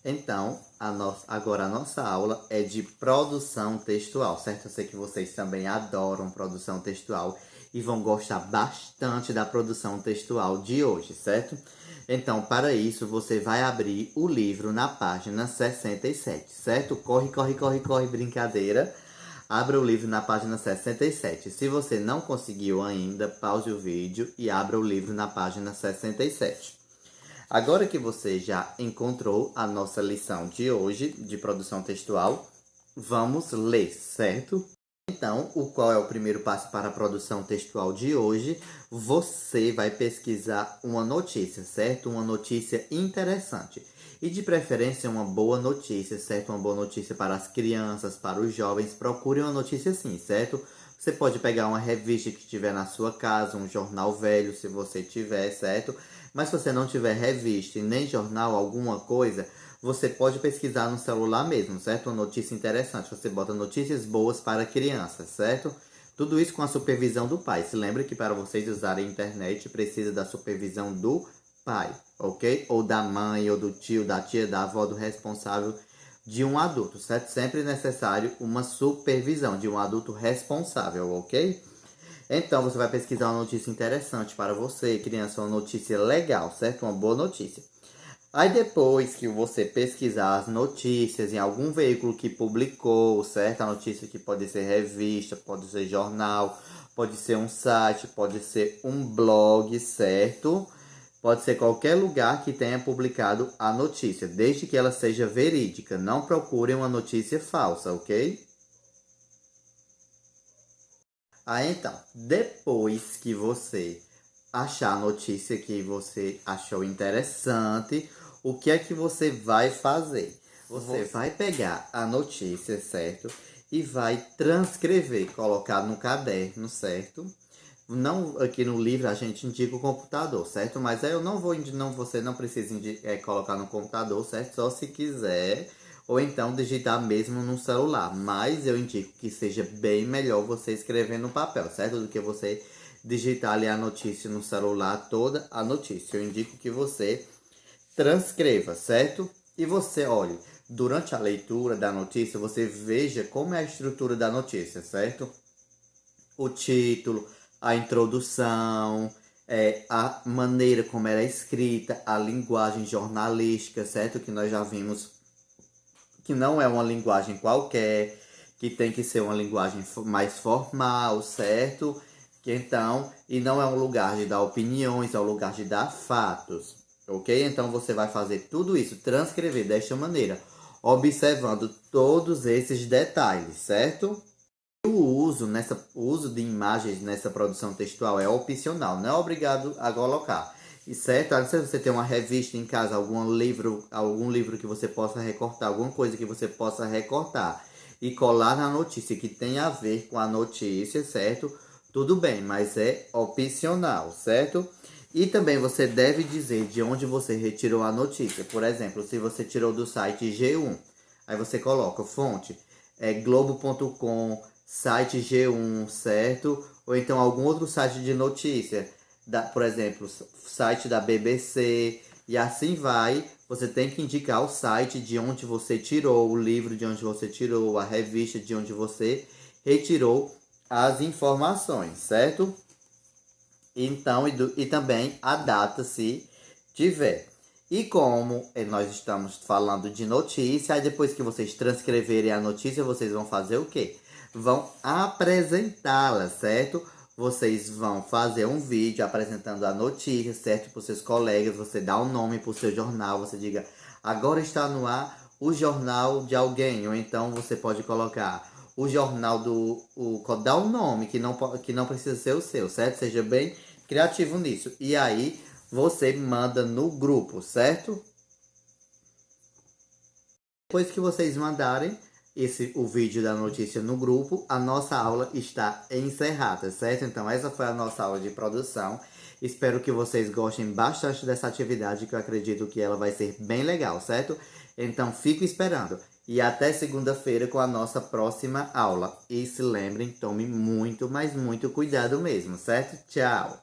Então, agora a nossa aula é de produção textual, certo? Eu sei que vocês também adoram produção textual e vão gostar bastante da produção textual de hoje, certo? Então, para isso, você vai abrir o livro na página 67, certo? Corre, corre, corre, corre, brincadeira. Abra o livro na página 67. Se você não conseguiu ainda, pause o vídeo e abra o livro na página 67. Agora que você já encontrou a nossa lição de hoje, de produção textual, vamos ler, certo? Então, qual é o primeiro passo para a produção textual de hoje? Você vai pesquisar uma notícia, certo? Uma notícia interessante. E de preferência uma boa notícia, certo? Uma boa notícia para as crianças, para os jovens. Procure uma notícia assim, certo? Você pode pegar uma revista que tiver na sua casa, um jornal velho, se você tiver, certo? Mas se você não tiver revista e nem jornal, alguma coisa, você pode pesquisar no celular mesmo, certo? Uma notícia interessante. Você bota notícias boas para crianças, certo? Tudo isso com a supervisão do pai. Se lembra que para vocês usarem a internet precisa da supervisão do pai, ok? Ou da mãe, ou do tio, da tia, da avó, do responsável de um adulto, certo? Sempre é necessário uma supervisão de um adulto responsável, ok? Então, você vai pesquisar uma notícia interessante para você, criança, uma notícia legal, certo? Uma boa notícia. Aí depois que você pesquisar as notícias em algum veículo que publicou, certo? A notícia que pode ser revista, pode ser jornal, pode ser um site, pode ser um blog, certo? Pode ser qualquer lugar que tenha publicado a notícia, desde que ela seja verídica. Não procure uma notícia falsa, ok? Então, depois que você achar a notícia que você achou interessante, o que é que você vai fazer? Você vai pegar a notícia, certo? E vai transcrever, colocar no caderno, certo? Não, aqui no livro a gente indica o computador, certo? Mas eu não vou, você não precisa colocar no computador, certo? Só se quiser, ou então digitar mesmo no celular. Mas eu indico que seja bem melhor você escrever no papel, certo? Do que você digitar ali a notícia no celular, toda a notícia. Eu indico que você transcreva, certo? E você, olhe, durante a leitura da notícia, você veja como é a estrutura da notícia, certo? O título, a introdução, a maneira como ela é escrita, a linguagem jornalística, certo? Que nós já vimos que não é uma linguagem qualquer, que tem que ser uma linguagem mais formal, certo? Que então, e não é um lugar de dar opiniões, é um lugar de dar fatos, ok? Então você vai fazer tudo isso, transcrever desta maneira, observando todos esses detalhes, certo? O uso de imagens nessa produção textual é opcional, não é obrigado a colocar. E certo, se você tem uma revista em casa, algum livro que você possa recortar, alguma coisa que você possa recortar e colar na notícia que tem a ver com a notícia, certo? Tudo bem, mas é opcional, certo? E também você deve dizer de onde você retirou a notícia. Por exemplo, se você tirou do site G1, aí você coloca fonte, globo.com, site G1, certo? Ou então algum outro site de notícia, por exemplo, site da BBC, e assim vai. Você tem que indicar o site de onde você tirou, o livro de onde você tirou, a revista de onde você retirou as informações, certo? Então, e também a data, se tiver. E como nós estamos falando de notícia, aí depois que vocês transcreverem a notícia, vocês vão fazer o quê? Vão apresentá-la, certo? Vocês vão fazer um vídeo apresentando a notícia, certo? Para os seus colegas, você dá um nome para o seu jornal, você diga, agora está no ar o jornal de alguém, ou então você pode colocar o jornal dá um nome que não precisa ser o seu, certo? Seja bem criativo nisso. E aí você manda no grupo, certo? Depois que vocês mandarem o vídeo da notícia no grupo, a nossa aula está encerrada, certo? Então essa foi a nossa aula de produção. Espero que vocês gostem bastante dessa atividade, que eu acredito que ela vai ser bem legal, certo? Então fico esperando. E até segunda-feira com a nossa próxima aula. E se lembrem, tome muito, mas muito cuidado mesmo, certo? Tchau!